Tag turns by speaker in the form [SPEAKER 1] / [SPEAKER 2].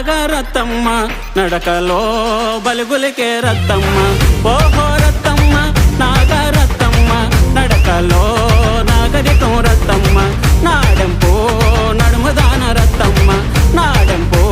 [SPEAKER 1] నాగరత్తమ్మ నడకలో బలుగులికే రత్తమ్మ ఓహో రత్తమ్మ నాగరత్తమ్మ నడకలో నాగరికం రత్తమ్మ నాడెంపో నడుముదాన రత్తమ్మ నాడెంపో